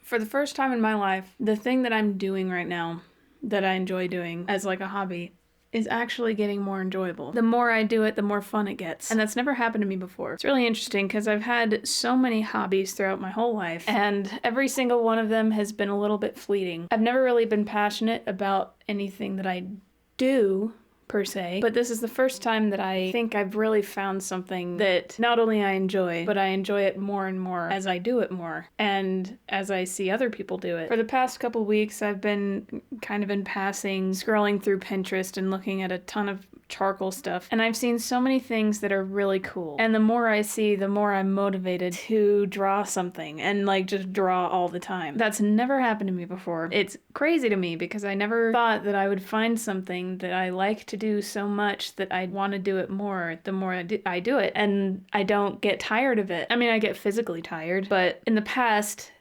For the first time in my life, the thing that I'm doing right now that I enjoy doing as like a hobby is actually getting more enjoyable. The more I do it, the more fun it gets. And that's never happened to me before. It's really interesting because I've had so many hobbies throughout my whole life, and every single one of them has been a little bit fleeting. I've never really been passionate about anything that I do per se, but this is the first time that I think I've really found something that not only I enjoy, but I enjoy it more and more as I do it more and as I see other people do it. For the past couple weeks, I've been kind of in passing scrolling through Pinterest and looking at a ton of charcoal stuff, and I've seen so many things that are really cool, and the more I see, the more I'm motivated to draw something and like just draw all the time. That's never happened to me before. It's crazy to me because I never thought that I would find something that I like to do so much that I'd want to do it more the more I do it, and I don't get tired of it. I mean, I get physically tired, but in the past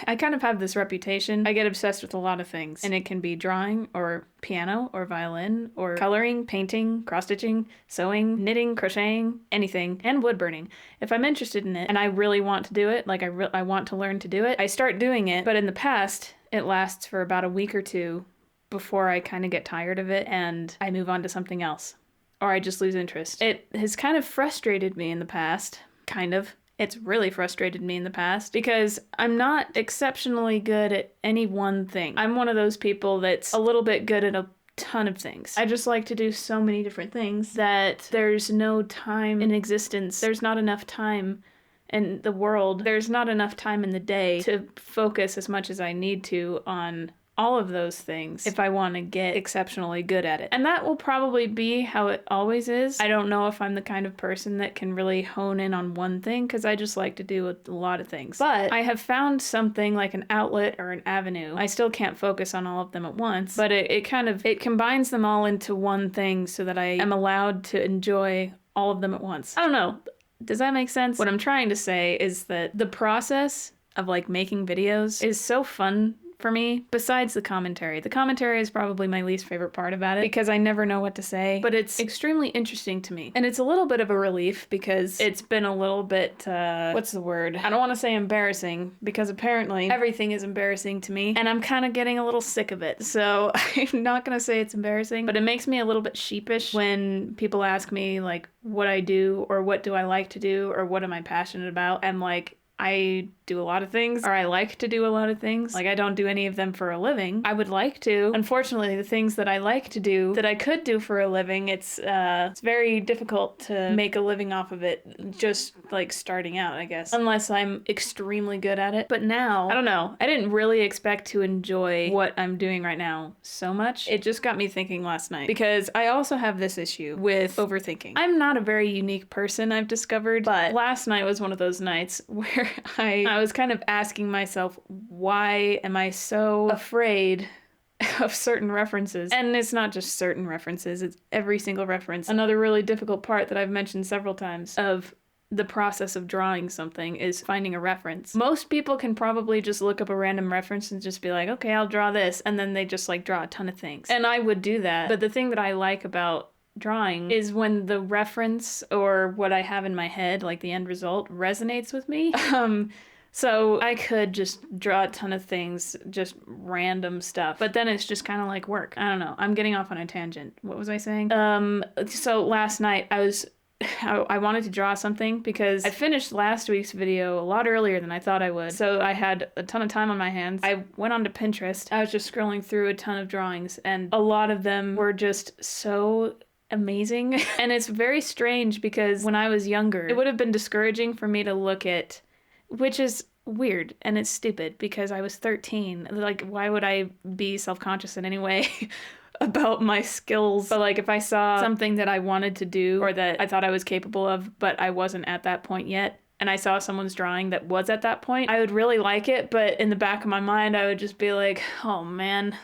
I kind of have this reputation. I get obsessed with a lot of things, and it can be drawing or piano or violin or coloring, painting, cross-stitching, sewing, knitting, crocheting, anything, and wood burning. If I'm interested in it and I really want to do it, like I want to learn to do it, I start doing it. But in the past, it lasts for about a week or two before I kind of get tired of it and I move on to something else, or I just lose interest. It has kind of frustrated me in the past, kind of. It's really frustrated me in the past because I'm not exceptionally good at any one thing. I'm one of those people that's a little bit good at a ton of things. I just like to do so many different things that there's no time in existence. There's not enough time in the world. There's not enough time in the day to focus as much as I need to on all of those things if I want to get exceptionally good at it. And that will probably be how it always is. I don't know if I'm the kind of person that can really hone in on one thing because I just like to do a lot of things. But I have found something like an outlet or an avenue. I still can't focus on all of them at once, but it combines them all into one thing so that I am allowed to enjoy all of them at once. I don't know. Does that make sense? What I'm trying to say is that the process of like making videos is so fun for me, besides the commentary. The commentary is probably my least favorite part about it because I never know what to say, but it's extremely interesting to me. And it's a little bit of a relief because it's been a little bit, what's the word? I don't want to say embarrassing because apparently everything is embarrassing to me and I'm kind of getting a little sick of it. So I'm not going to say it's embarrassing, but it makes me a little bit sheepish when people ask me like what I do or what do I like to do or what am I passionate about. I'm like, I do a lot of things, or I like to do a lot of things. Like, I don't do any of them for a living. I would like to. Unfortunately, the things that I like to do that I could do for a living, it's very difficult to make a living off of it just like starting out, I guess, unless I'm extremely good at it. But now, I don't know. I didn't really expect to enjoy what I'm doing right now so much. It just got me thinking last night because I also have this issue with overthinking. I'm not a very unique person, I've discovered, but last night was one of those nights where I was kind of asking myself, why am I so afraid of certain references? And it's not just certain references, it's every single reference. Another really difficult part that I've mentioned several times of the process of drawing something is finding a reference. Most people can probably just look up a random reference and just be like, okay, I'll draw this. And then they just like draw a ton of things. And I would do that. But the thing that I like about drawing is when the reference or what I have in my head, like the end result, resonates with me. So I could just draw a ton of things, just random stuff, but then it's just kind of like work. I don't know. I'm getting off on a tangent. What was I saying? So last night I wanted to draw something because I finished last week's video a lot earlier than I thought I would. So I had a ton of time on my hands. I went onto Pinterest. I was just scrolling through a ton of drawings and a lot of them were just so amazing. And it's very strange because when I was younger, it would have been discouraging for me to look at, which is weird and it's stupid because I was 13. Like, why would I be self-conscious in any way about my skills? But like if I saw something that I wanted to do or that I thought I was capable of, but I wasn't at that point yet, and I saw someone's drawing that was at that point, I would really like it. But in the back of my mind, I would just be like, oh man,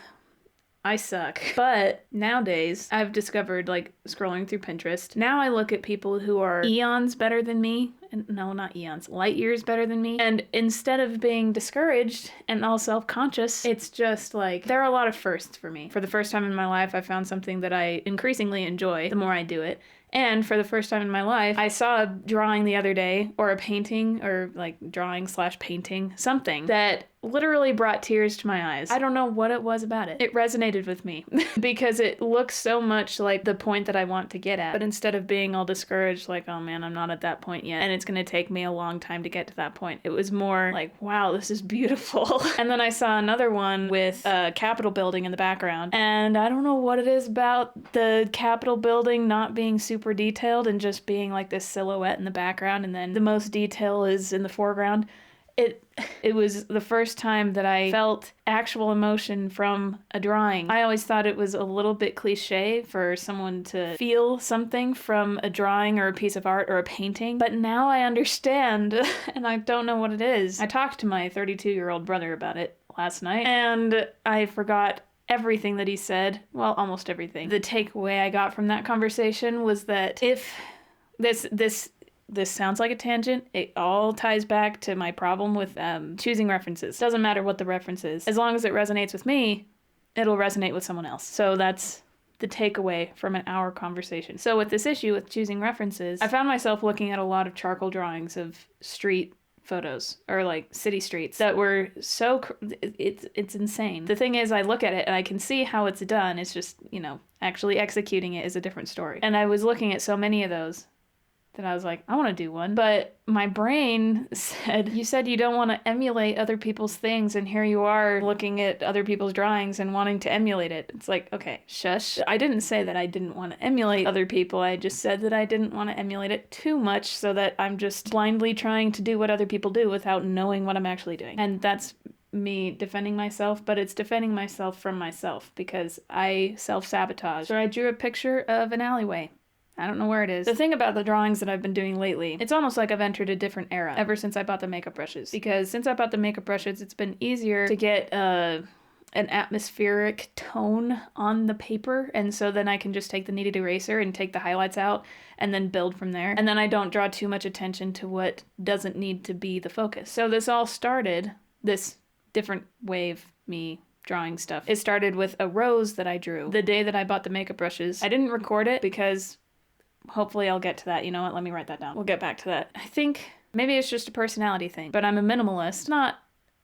I suck. But nowadays, I've discovered, like, scrolling through Pinterest, now I look at people who are eons better than me. No, not eons, light years better than me. And instead of being discouraged and all self-conscious, it's just like, there are a lot of firsts for me. For the first time in my life, I found something that I increasingly enjoy the more I do it. And for the first time in my life, I saw a drawing the other day, or a painting, or like drawing/painting, something that literally brought tears to my eyes. I don't know what it was about it. It resonated with me because it looks so much like the point that I want to get at. But instead of being all discouraged, like, oh man, I'm not at that point yet, and it's gonna take me a long time to get to that point, it was more like, wow, this is beautiful. And then I saw another one with a Capitol building in the background, and I don't know what it is about the Capitol building not being super detailed and just being like this silhouette in the background, and then the most detail is in the foreground. It was the first time that I felt actual emotion from a drawing. I always thought it was a little bit cliche for someone to feel something from a drawing or a piece of art or a painting, but now I understand, and I don't know what it is. I talked to my 32-year-old brother about it last night, and I forgot everything that he said. Well, almost everything. The takeaway I got from that conversation was that if this sounds like a tangent. It all ties back to my problem with choosing references. Doesn't matter what the reference is. As long as it resonates with me, it'll resonate with someone else. So that's the takeaway from an hour conversation. So with this issue with choosing references, I found myself looking at a lot of charcoal drawings of street photos or like city streets that were so it's insane. The thing is, I look at it and I can see how it's done. It's just, actually executing it is a different story. And I was looking at so many of those that I was like, I want to do one. But my brain said, you said you don't want to emulate other people's things, and here you are looking at other people's drawings and wanting to emulate it. It's like, okay, shush. I didn't say that I didn't want to emulate other people. I just said that I didn't want to emulate it too much so that I'm just blindly trying to do what other people do without knowing what I'm actually doing. And that's me defending myself, but it's defending myself from myself because I self-sabotage. So I drew a picture of an alleyway. I don't know where it is. The thing about the drawings that I've been doing lately, it's almost like I've entered a different era ever since I bought the makeup brushes. Because since I bought the makeup brushes, it's been easier to get an atmospheric tone on the paper. And so then I can just take the kneaded eraser and take the highlights out and then build from there. And then I don't draw too much attention to what doesn't need to be the focus. So this all started, this different way of me drawing stuff. It started with a rose that I drew the day that I bought the makeup brushes. I didn't record it because hopefully I'll get to that. You know what? Let me write that down. We'll get back to that. I think maybe it's just a personality thing, but I'm a minimalist. Not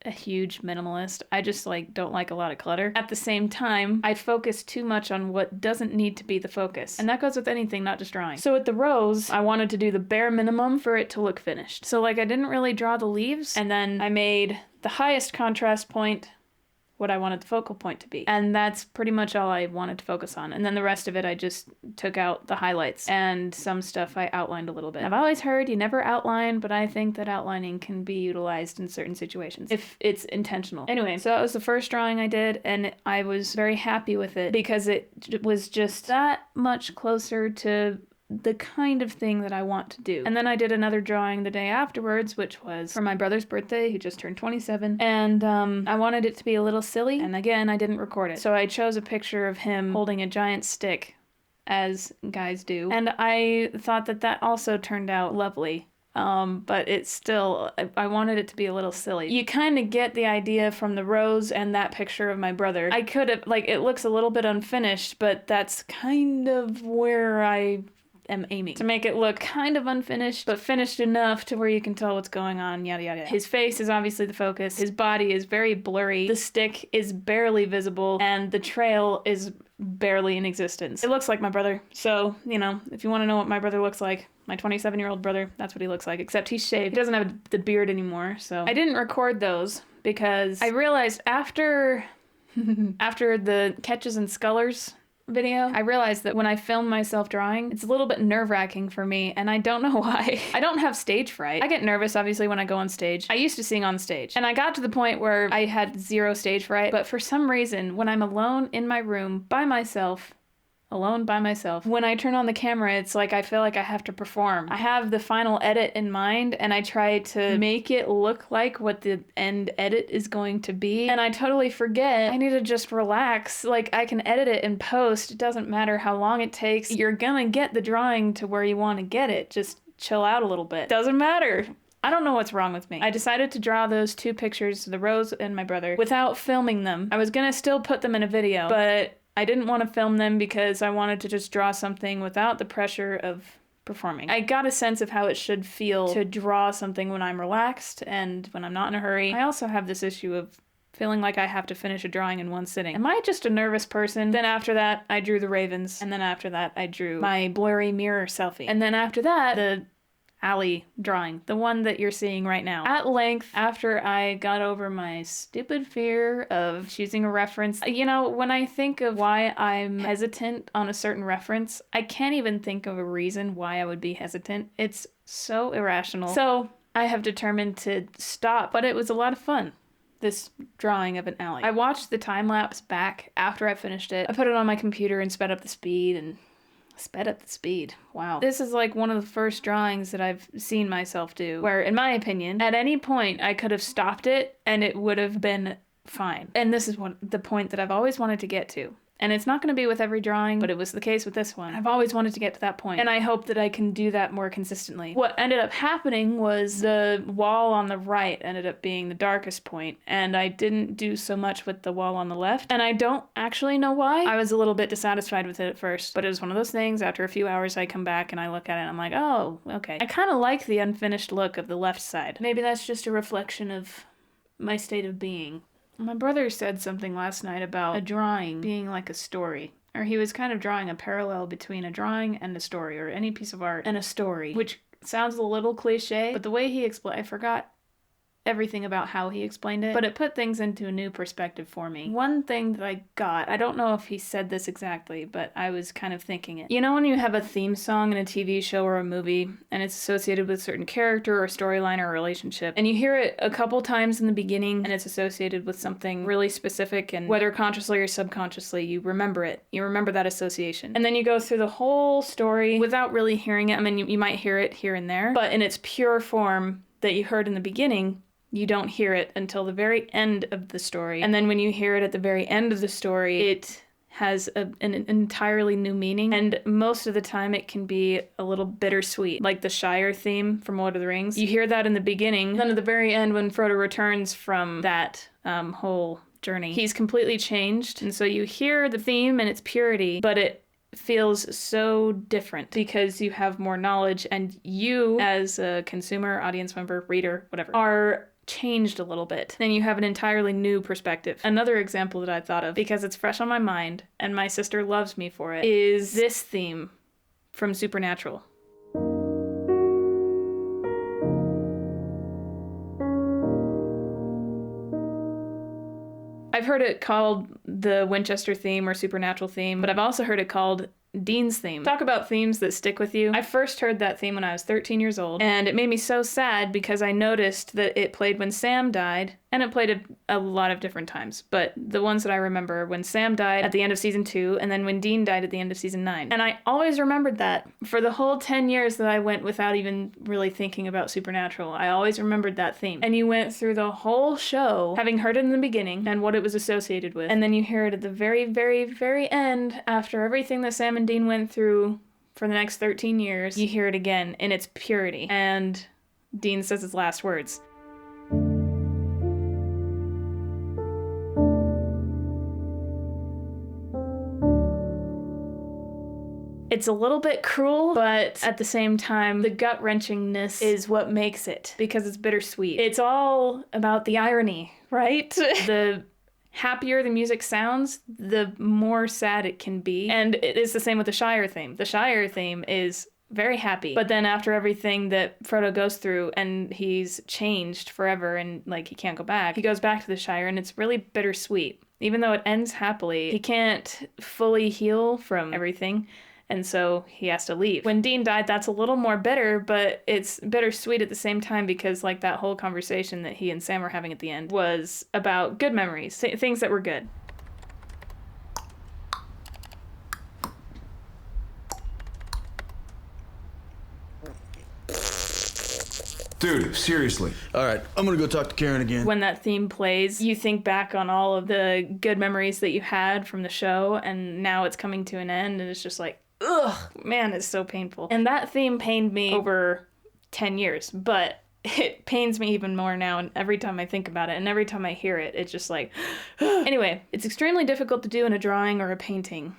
a huge minimalist. I just don't like a lot of clutter. At the same time, I focus too much on what doesn't need to be the focus. And that goes with anything, not just drawing. So with the rose, I wanted to do the bare minimum for it to look finished. So I didn't really draw the leaves, and then I made the highest contrast point what I wanted the focal point to be. And that's pretty much all I wanted to focus on. And then the rest of it, I just took out the highlights, and some stuff I outlined a little bit. I've always heard you never outline, but I think that outlining can be utilized in certain situations if it's intentional. Anyway, so that was the first drawing I did, and I was very happy with it because it was just that much closer to the kind of thing that I want to do. And then I did another drawing the day afterwards, which was for my brother's birthday, who just turned 27. And I wanted it to be a little silly. And again, I didn't record it. So I chose a picture of him holding a giant stick, as guys do. And I thought that that also turned out lovely. But it's still, I wanted it to be a little silly. You kind of get the idea from the rose and that picture of my brother. I could have, it looks a little bit unfinished, but that's kind of where I am aiming to make it look kind of unfinished, but finished enough to where you can tell what's going on, yada yada. His face is obviously the focus. His body is very blurry. The stick is barely visible, and the trail is barely in existence. It looks like my brother. So, if you want to know what my brother looks like, my 27-year-old brother, that's what he looks like, except he's shaved. He doesn't have the beard anymore, so. I didn't record those because I realized after the Catches and Scullers video, I realized that when I film myself drawing, it's a little bit nerve-wracking for me, and I don't know why. I don't have stage fright. I get nervous, obviously, when I go on stage. I used to sing on stage, and I got to the point where I had zero stage fright, but for some reason, when I'm alone in my room by myself, when I turn on the camera, it's like I feel like I have to perform. I have the final edit in mind, and I try to make it look like what the end edit is going to be, and I totally forget I need to just relax. I can edit it in post. It doesn't matter how long it takes. You're gonna get the drawing to where you want to get it. Just chill out a little bit. Doesn't matter. I don't know what's wrong with me. I decided to draw those two pictures, the rose and my brother, without filming them. I was gonna still put them in a video, but I didn't want to film them because I wanted to just draw something without the pressure of performing. I got a sense of how it should feel to draw something when I'm relaxed and when I'm not in a hurry. I also have this issue of feeling like I have to finish a drawing in one sitting. Am I just a nervous person? Then after that, I drew the ravens. And then after that, I drew my blurry mirror selfie. And then after that, the alley drawing, the one that you're seeing right now. At length, after I got over my stupid fear of choosing a reference. You know, when I think of why I'm hesitant on a certain reference, I can't even think of a reason why I would be hesitant. It's so irrational. So I have determined to stop, but it was a lot of fun. This drawing of an alley. I watched the time lapse back after I finished it. I put it on my computer and sped up the speed. Wow. This is like one of the first drawings that I've seen myself do, where in my opinion, at any point I could have stopped it and it would have been fine. And this is the point that I've always wanted to get to. And it's not going to be with every drawing, but it was the case with this one. I've always wanted to get to that point, and I hope that I can do that more consistently. What ended up happening was the wall on the right ended up being the darkest point, and I didn't do so much with the wall on the left, and I don't actually know why. I was a little bit dissatisfied with it at first, but it was one of those things, after a few hours I come back and I look at it and I'm like, oh, okay. I kind of like the unfinished look of the left side. Maybe that's just a reflection of my state of being. My brother said something last night about a drawing being like a story. Or he was kind of drawing a parallel between a drawing and a story, or any piece of art and a story, which sounds a little cliche, but the way he explained, I forgot everything about how he explained it, but it put things into a new perspective for me. One thing that I got, I don't know if he said this exactly, but I was kind of thinking it. You know when you have a theme song in a TV show or a movie, and it's associated with a certain character or storyline or relationship, and you hear it a couple times in the beginning, and it's associated with something really specific, and whether consciously or subconsciously, you remember it. You remember that association. And then you go through the whole story without really hearing it. I mean, you might hear it here and there, but in its pure form that you heard in the beginning, you don't hear it until the very end of the story. And then when you hear it at the very end of the story, it has an entirely new meaning. And most of the time it can be a little bittersweet, like the Shire theme from Lord of the Rings. You hear that in the beginning, then at the very end when Frodo returns from that whole journey, he's completely changed. And so you hear the theme in its purity, but it feels so different because you have more knowledge, and you as a consumer, audience member, reader, whatever, are changed a little bit. Then you have an entirely new perspective. Another example that I thought of, because it's fresh on my mind and my sister loves me for it, is this theme from Supernatural. I've heard it called the Winchester theme or Supernatural theme, but I've also heard it called Dean's theme. Talk about themes that stick with you. I first heard that theme when I was 13 years old, and it made me so sad because I noticed that it played when Sam died, and it played a lot of different times, but the ones that I remember, when Sam died at the end of season 2, and then when Dean died at the end of season 9. And I always remembered that. For the whole 10 years that I went without even really thinking about Supernatural, I always remembered that theme. And you went through the whole show having heard it in the beginning and what it was associated with, and then you hear it at the very, very, very end, after everything that Sam and Dean went through for the next 13 years, you hear it again in its purity. And Dean says his last words. It's a little bit cruel, but at the same time, the gut-wrenchingness is what makes it, because it's bittersweet. It's all about the irony, right? The happier the music sounds, the more sad it can be. And it is the same with the Shire theme. The Shire theme is very happy, but then after everything that Frodo goes through and he's changed forever and like he can't go back, he goes back to the Shire and it's really bittersweet. Even though it ends happily, he can't fully heal from everything. And so he has to leave. When Dean died, that's a little more bitter, but it's bittersweet at the same time because like that whole conversation that he and Sam were having at the end was about good memories, things that were good. Dude, seriously. All right, I'm gonna go talk to Karen again. When that theme plays, you think back on all of the good memories that you had from the show, and now it's coming to an end, and it's just like, ugh, man, it's so painful. And that theme pained me over 10 years, but it pains me even more now, and every time I think about it, and every time I hear it, it's just like, anyway, it's extremely difficult to do in a drawing or a painting.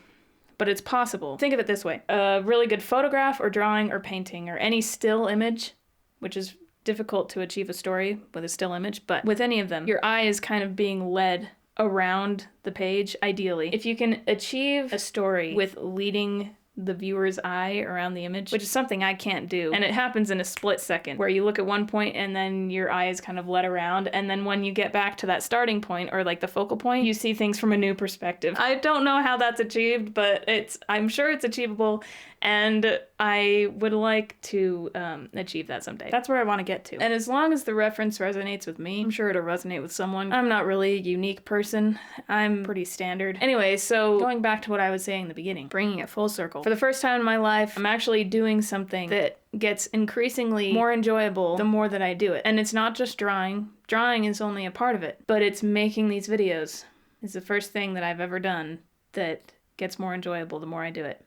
but it's possible. Think of it this way. A really good photograph or drawing or painting or any still image, which is difficult to achieve a story with a still image, but with any of them, your eye is kind of being led around the page, ideally. If you can achieve a story with leading the viewer's eye around the image, which is something I can't do, and it happens in a split second, where you look at one point and then your eye is kind of led around, and then when you get back to that starting point, or like the focal point, you see things from a new perspective. I don't know how that's achieved, but I'm sure it's achievable, and I would like to achieve that someday. That's where I want to get to. And as long as the reference resonates with me, I'm sure it'll resonate with someone. I'm not really a unique person. I'm pretty standard. Anyway, so going back to what I was saying in the beginning, bringing it full circle. For the first time in my life, I'm actually doing something that gets increasingly more enjoyable the more that I do it. And it's not just drawing. Drawing is only a part of it, but it's making these videos. It's the first thing that I've ever done that gets more enjoyable the more I do it.